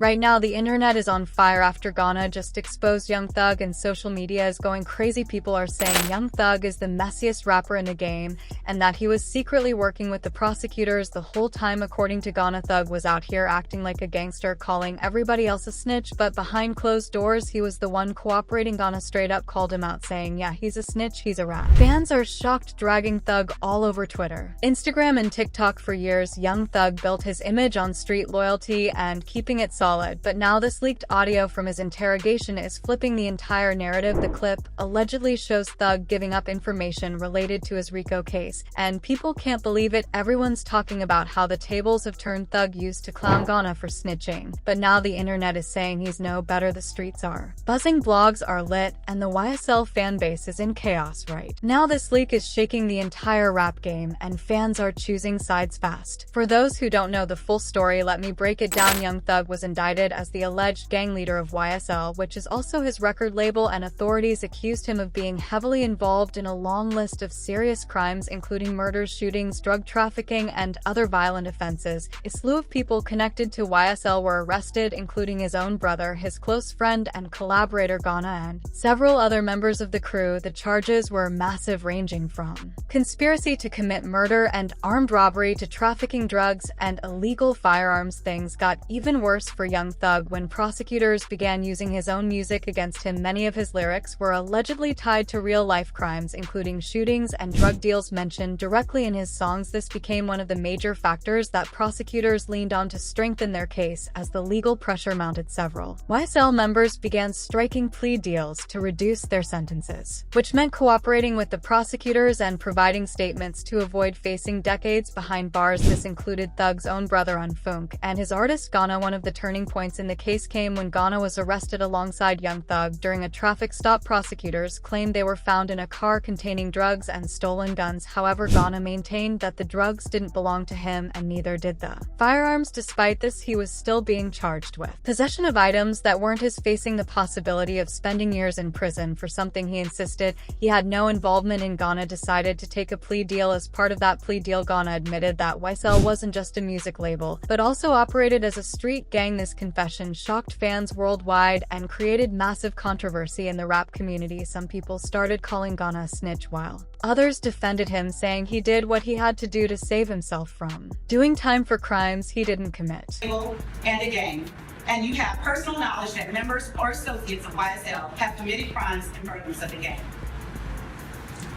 Right now, the internet is on fire after Gunna just exposed Young Thug, and social media is going crazy. People are saying Young Thug is the messiest rapper in the game and that he was secretly working with the prosecutors the whole time. According to Gunna, Thug was out here acting like a gangster, calling everybody else a snitch, but behind closed doors, he was the one cooperating. Gunna straight up called him out, saying, yeah, he's a snitch, he's a rat. Fans are shocked, dragging Thug all over Twitter, Instagram, and TikTok. For years, Young Thug built his image on street loyalty and keeping it solid. But now this leaked audio from his interrogation is flipping the entire narrative. The clip allegedly shows Thug giving up information related to his RICO case, and people can't believe it. Everyone's talking about how the tables have turned. Thug used to clown Gunna for snitching, but now the internet is saying he's no better. The streets are buzzing, blogs are lit, and the YSL fan base is in chaos right now. This leak is shaking the entire rap game, and fans are choosing sides fast. For those who don't know the full story, let me break it down. Young Thug was indicted as the alleged gang leader of YSL, which is also his record label, and authorities accused him of being heavily involved in a long list of serious crimes, including murders, shootings, drug trafficking, and other violent offenses. A slew of people connected to YSL were arrested, including his own brother, his close friend and collaborator Gunna, and several other members of the crew. The charges were massive, ranging from conspiracy to commit murder and armed robbery to trafficking drugs and illegal firearms. Things got even worse for Young Thug when prosecutors began using his own music against him. Many of his lyrics were allegedly tied to real-life crimes, including shootings and drug deals mentioned directly in his songs. This became one of the major factors that prosecutors leaned on to strengthen their case. As the legal pressure mounted, several YSL members began striking plea deals to reduce their sentences, which meant cooperating with the prosecutors and providing statements to avoid facing decades behind bars. This included Thug's own brother on Funk and his artist Gunna. One of the turning points in the case came when Gunna was arrested alongside Young Thug during a traffic stop. Prosecutors claimed they were found in a car containing drugs and stolen guns. However, Gunna maintained that the drugs didn't belong to him, and neither did the firearms. Despite this, he was still being charged with possession of items that weren't his, facing the possibility of spending years in prison for something he insisted he had no involvement in. Gunna decided to take a plea deal. As part of that plea deal, Gunna admitted that YSL wasn't just a music label, but also operated as a street gang. This confession shocked fans worldwide and created massive controversy in the rap community. Some people started calling Gunna a snitch, while others defended him, saying he did what he had to do to save himself from doing time for crimes he didn't commit. And a gang. And you have personal knowledge that members or associates of YSL have committed crimes in furtherance of the gang.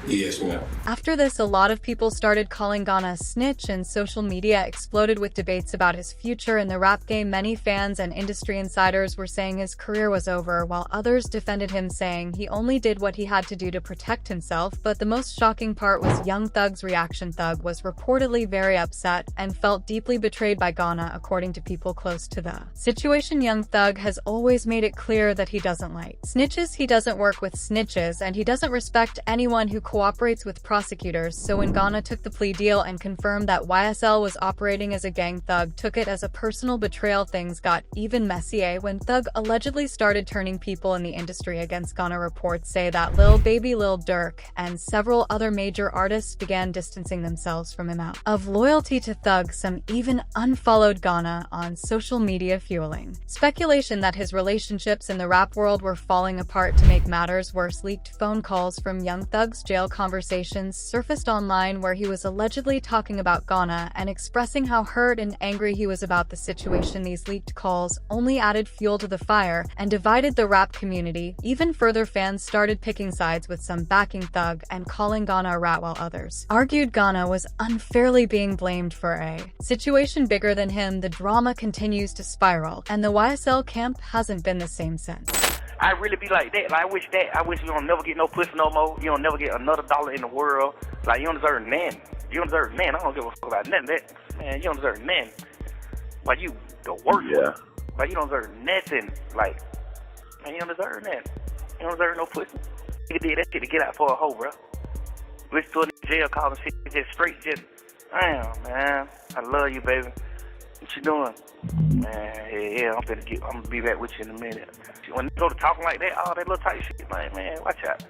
Yes, ma'am. After this, a lot of people started calling Gunna a snitch, and social media exploded with debates about his future in the rap game. Many fans and industry insiders were saying his career was over, while others defended him, saying he only did what he had to do to protect himself. But the most shocking part was Young Thug's reaction. Thug was reportedly very upset and felt deeply betrayed by Gunna. According to people close to the situation, Young Thug has always made it clear that he doesn't like snitches, he doesn't work with snitches, and he doesn't respect anyone who cooperates with prosecutors. So when Gunna took the plea deal and confirmed that YSL was operating as a gang, Thug took it as a personal betrayal. Things got even messier when Thug allegedly started turning people in the industry against Gunna. Reports say that Lil Baby, Lil Durk, and several other major artists began distancing themselves from him out of loyalty to Thug. Some even unfollowed Gunna on social media, fueling speculation that his relationships in the rap world were falling apart. To make matters worse, leaked phone calls from Young Thug's jail conversations surfaced online, where he was allegedly talking about Gunna and expressing how hurt and angry he was about the situation. These leaked calls only added fuel to the fire and divided the rap community even further. Fans started picking sides, with some backing Thug and calling Gunna a rat, while others argued Gunna was unfairly being blamed for a situation bigger than him. The drama continues to spiral, and the YSL camp hasn't been the same since. I really be like that. Like, I wish you don't never get no pussy no more. You don't never get another dollar in the world. Like, you don't deserve nothing. You don't deserve nothing. I don't give a fuck about none of that. Man, you don't deserve nothing. Like, you the worst. Yeah. Like, you don't deserve nothing. Like, man, you don't deserve nothing. You don't deserve no pussy. You did that shit to get out for a hoe, bro. Listen to a nigga jail calling shit just straight, just, damn, man. I love you, baby. What you doing? Man, yeah, I'm gonna be back with you in a minute. When they go to talking like that, all that little type shit, like, man, watch out.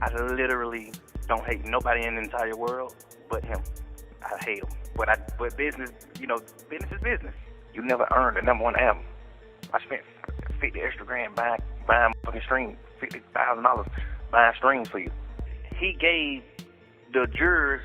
I literally don't hate nobody in the entire world but him. I hate him. But business, business is business. You never earned the #1 album. I spent 50 extra grand buying fucking stream, $50,000 buying streams for you. He gave the jurors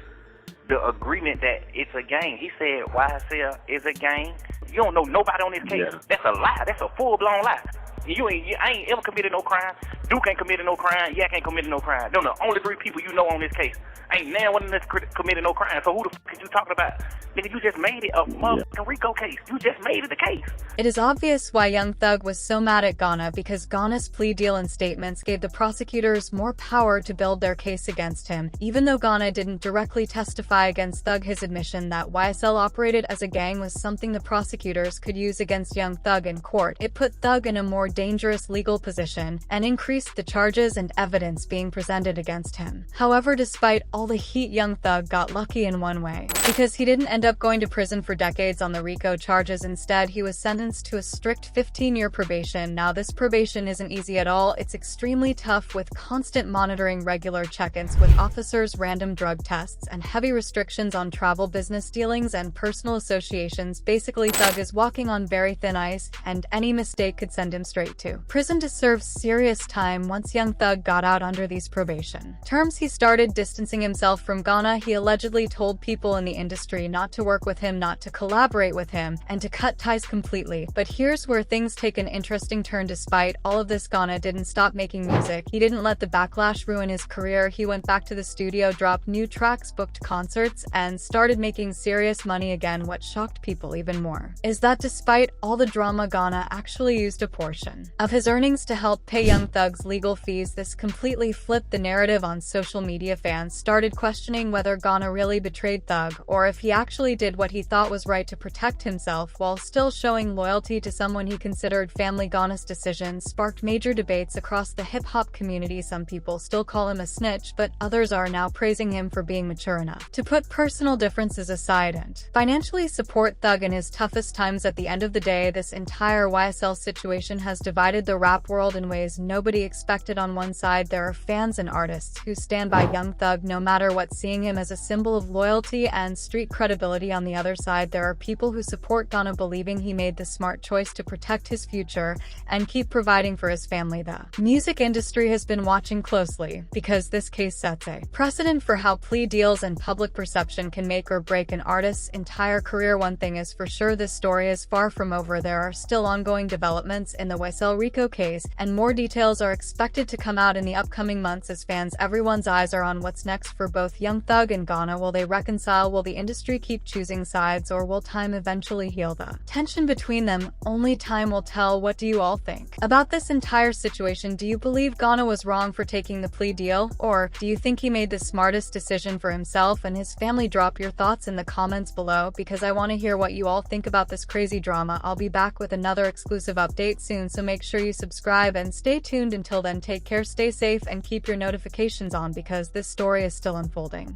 the agreement that it's a gang. He said YSL is a gang. You don't know nobody on this case. Yeah. That's a lie. That's a full-blown lie. I ain't ever committed no crime. Duke ain't committed no crime. Yak ain't committed no crime. No, only 3 people you know on this case. Ain't now one of them committed no crime. So who the fuck is you talking about? Nigga, you just made it a motherfucking RICO case. You just made it a case. It is obvious why Young Thug was so mad at Gunna, because Gunna's plea deal and statements gave the prosecutors more power to build their case against him. Even though Gunna didn't directly testify against Thug, his admission that YSL operated as a gang was something the prosecutors could use against Young Thug in court. It put Thug in a more dangerous legal position and increased the charges and evidence being presented against him. However, despite all the heat, Young Thug got lucky in one way, because he didn't end up going to prison for decades on the RICO charges. Instead, he was sentenced to a strict 15-year probation. Now, this probation isn't easy at all. It's extremely tough, with constant monitoring, regular check-ins with officers, random drug tests, and heavy restrictions on travel, business dealings, and personal associations. Basically, Thug is walking on very thin ice, and any mistake could send him straight to prison to serve serious time. Once Young Thug got out under these probation terms, he started distancing himself from Gunna. He allegedly told people in the industry not to work with him, not to collaborate with him, and to cut ties completely. But here's where things take an interesting turn. Despite all of this, Gunna didn't stop making music. He didn't let the backlash ruin his career. He went back to the studio, dropped new tracks, booked concerts, and started making serious money again. What shocked people even more is that despite all the drama, Gunna actually used a portion of his earnings to help pay Young Thug's legal fees. This completely flipped the narrative on social media. Fans started questioning whether Gunna really betrayed Thug, or if he actually did what he thought was right to protect himself while still showing loyalty to someone he considered family. Gunna's decision sparked major debates across the hip-hop community. Some people still call him a snitch, but others are now praising him for being mature enough to put personal differences aside and financially support Thug in his toughest times. At the end of the day, this entire YSL situation has divided the rap world in ways nobody expected. On one side, there are fans and artists who stand by Young Thug no matter what, seeing him as a symbol of loyalty and street credibility. On the other side, there are people who support Gunna, believing he made the smart choice to protect his future and keep providing for his family. The music industry has been watching closely, because this case sets a precedent for how plea deals and public perception can make or break an artist's entire career. One thing is for sure, this story is far from over. There are still ongoing developments in the YSL RICO case, and more details are expected to come out in the upcoming months. As fans, everyone's eyes are on what's next for both Young Thug and Gunna. Will they reconcile? Will the industry keep choosing sides, or will time eventually heal the tension between them? Only time will tell. What do you all think about this entire situation? Do you believe Gunna was wrong for taking the plea deal, or do you think he made the smartest decision for himself and his family? Drop your thoughts in the comments below, because I want to hear what you all think about this crazy drama. I'll be back with another exclusive update soon, so make sure you subscribe and stay tuned. Until then, take care, stay safe, and keep your notifications on, because this story is still unfolding.